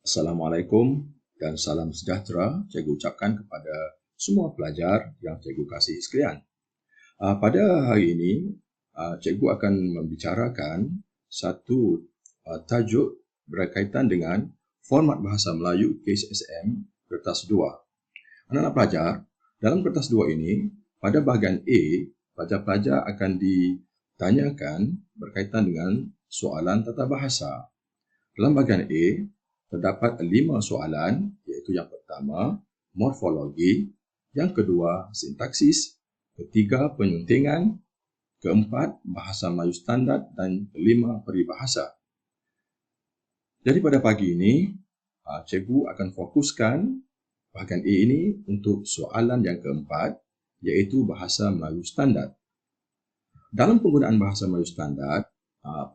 Assalamualaikum dan salam sejahtera cikgu ucapkan kepada semua pelajar yang cikgu kasih sekalian. Pada hari ini, cikgu akan membicarakan satu tajuk berkaitan dengan format bahasa Melayu KSSM kertas 2. Anak-anak pelajar, dalam kertas 2 ini, pada bahagian A, pelajar-pelajar akan ditanyakan berkaitan dengan soalan tata bahasa. Dalam bahagian A, terdapat 5 soalan, iaitu yang pertama, morfologi, yang kedua, sintaksis, ketiga, penyuntingan, keempat, bahasa Melayu standard, dan kelima, peribahasa. Jadi pada pagi ini, cikgu akan fokuskan bahagian A ini untuk soalan yang keempat, iaitu bahasa Melayu standard. Dalam penggunaan bahasa Melayu standard,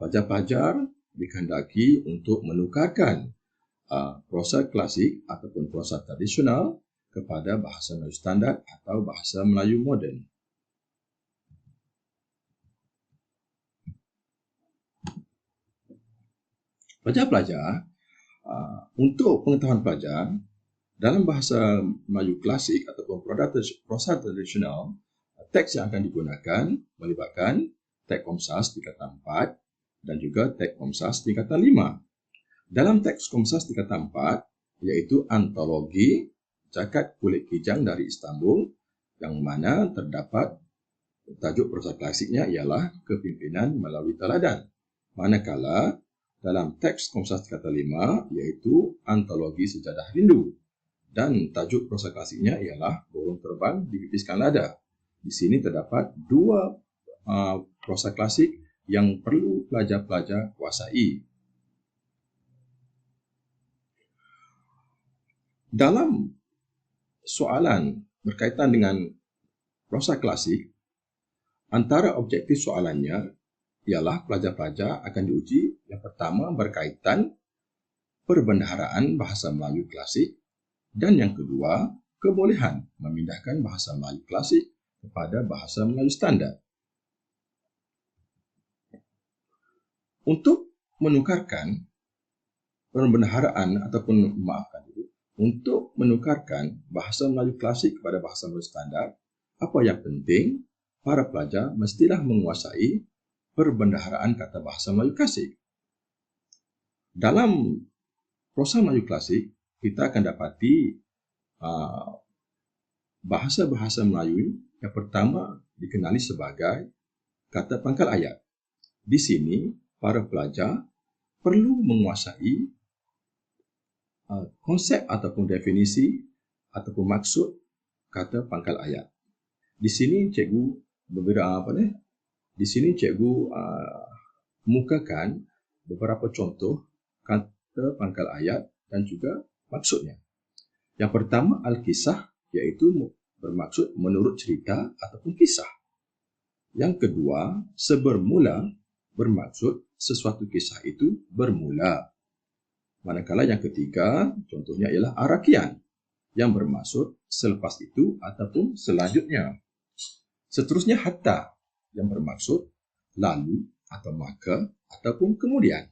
pelajar-pelajar dikehendaki untuk menukarkan prosa klasik ataupun prosa tradisional kepada bahasa Melayu standard atau bahasa Melayu moden. Pelajar-pelajar, untuk pengetahuan pelajar, dalam bahasa Melayu klasik ataupun prosa tradisional, teks yang akan digunakan melibatkan teks Komsas tingkatan 4 dan juga teks Komsas tingkatan 5. Dalam teks Komsas tingkatan 4, iaitu antologi Jakat Kulit Kijang dari Istanbul, yang mana terdapat tajuk prosa klasiknya ialah Kepimpinan Melalui Teladan. Manakala dalam teks Komsas tingkatan 5, iaitu antologi Sejadah Rindu, dan tajuk prosa klasiknya ialah Burung Terbang Dipipiskan Lada. Di sini terdapat dua prosa klasik yang perlu pelajar-pelajar kuasai. Dalam soalan berkaitan dengan prosa klasik, antara objektif soalannya ialah pelajar-pelajar akan diuji yang pertama berkaitan perbendaharaan bahasa Melayu klasik dan yang kedua kebolehan memindahkan bahasa Melayu klasik kepada bahasa Melayu standard. Untuk menukarkan perbendaharaan ataupun untuk menukarkan bahasa Melayu klasik kepada bahasa Melayu standard, apa yang penting, para pelajar mestilah menguasai perbendaharaan kata bahasa Melayu klasik. Dalam prosa Melayu klasik, kita akan dapati bahasa-bahasa Melayu yang pertama dikenali sebagai kata pangkal ayat. Di sini, para pelajar perlu menguasai konsep ataupun definisi ataupun maksud kata pangkal ayat. Di sini cikgu mukakan beberapa contoh kata pangkal ayat dan juga maksudnya. Yang pertama, al-kisah, iaitu bermaksud menurut cerita ataupun kisah. Yang kedua, sebermula, bermaksud sesuatu kisah itu bermula. Manakala yang ketiga, contohnya ialah arakian, yang bermaksud selepas itu ataupun selanjutnya. Seterusnya hatta, yang bermaksud lalu atau maka ataupun kemudian.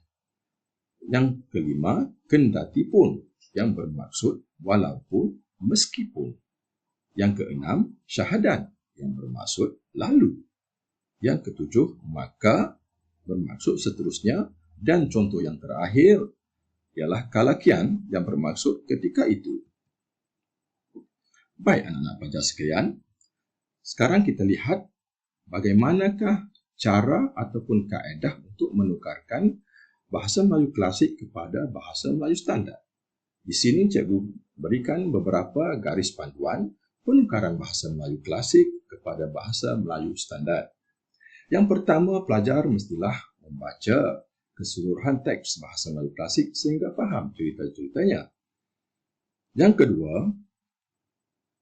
Yang kelima, kendati pun, yang bermaksud walaupun meskipun. Yang keenam, syahadan, yang bermaksud lalu. Yang ketujuh, maka, bermaksud seterusnya. Dan contoh yang terakhir ialah kalakian, yang bermaksud ketika itu. Baik anak-anak pelajar sekalian, sekarang kita lihat bagaimanakah cara ataupun kaedah untuk menukarkan bahasa Melayu klasik kepada bahasa Melayu standard. Di sini cikgu berikan beberapa garis panduan penukaran bahasa Melayu klasik kepada bahasa Melayu standard. Yang pertama, pelajar mestilah membaca keseluruhan teks bahasa Melayu klasik sehingga faham cerita-ceritanya. Yang kedua,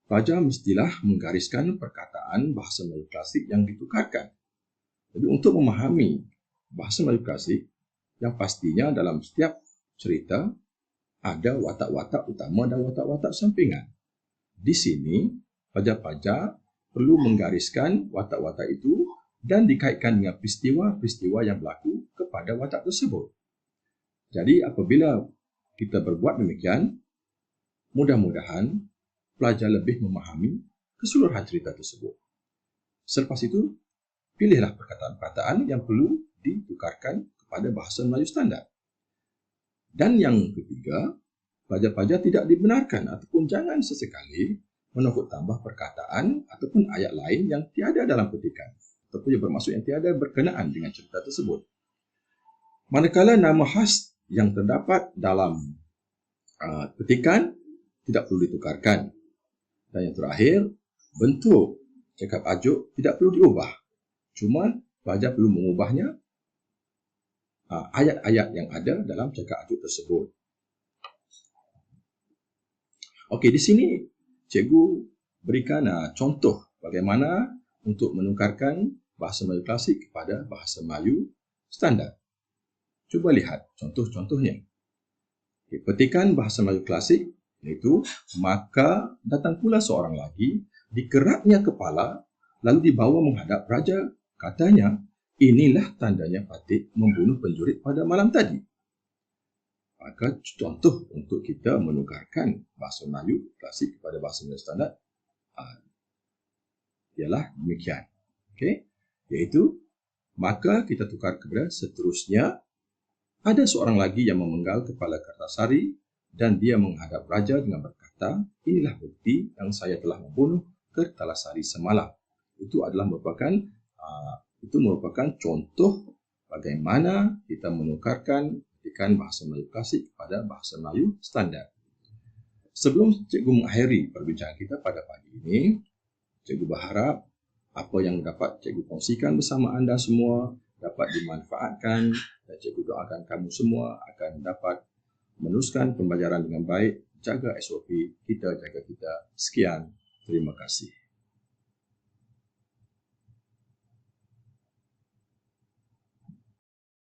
pelajar mestilah menggariskan perkataan bahasa Melayu klasik yang ditukarkan. Jadi untuk memahami bahasa Melayu klasik, yang pastinya dalam setiap cerita ada watak-watak utama dan watak-watak sampingan. Di sini, pelajar-pelajar perlu menggariskan watak-watak itu dan dikaitkan dengan peristiwa-peristiwa yang berlaku kepada watak tersebut. Jadi apabila kita berbuat demikian, mudah-mudahan pelajar lebih memahami keseluruhan cerita tersebut. Selepas itu, pilihlah perkataan-perkataan yang perlu ditukarkan kepada bahasa Melayu standard. Dan yang ketiga, pelajar-pelajar tidak dibenarkan ataupun jangan sesekali menokok tambah perkataan ataupun ayat lain yang tiada dalam petikan ataupun yang bermaksud yang tiada berkenaan dengan cerita tersebut. Manakala nama khas yang terdapat dalam petikan tidak perlu ditukarkan. Dan yang terakhir, bentuk cakap ajuk tidak perlu diubah. Cuma pelajar perlu mengubahnya ayat-ayat yang ada dalam cakap ajuk tersebut. Okey, di sini cikgu berikan contoh bagaimana untuk menukarkan bahasa Melayu klasik kepada bahasa Melayu standard. Cuba lihat contoh-contohnya. Okay, petikan bahasa Melayu klasik iaitu, maka datang pula seorang lagi, dikeratnya kepala, lalu dibawa menghadap raja. Katanya, inilah tandanya Patih membunuh penjurit pada malam tadi. Maka contoh untuk kita menukarkan bahasa Melayu klasik kepada bahasa Melayu standard ialah demikian. Okey, iaitu maka kita tukar kepada seterusnya, ada seorang lagi yang memenggal kepala Kertasari dan dia menghadap raja dengan berkata, inilah bukti yang saya telah membunuh Kertasari semalam. Itu merupakan contoh bagaimana kita menukarkan petikan bahasa Melayu klasik kepada bahasa Melayu standard. Sebelum cikgu mengakhiri perbincangan kita pada pagi ini, cikgu berharap apa yang dapat cikgu kongsikan bersama anda semua dapat dimanfaatkan dan cikgu doakan kamu semua akan dapat meneruskan pembelajaran dengan baik, jaga SOP, kita jaga kita. Sekian, terima kasih.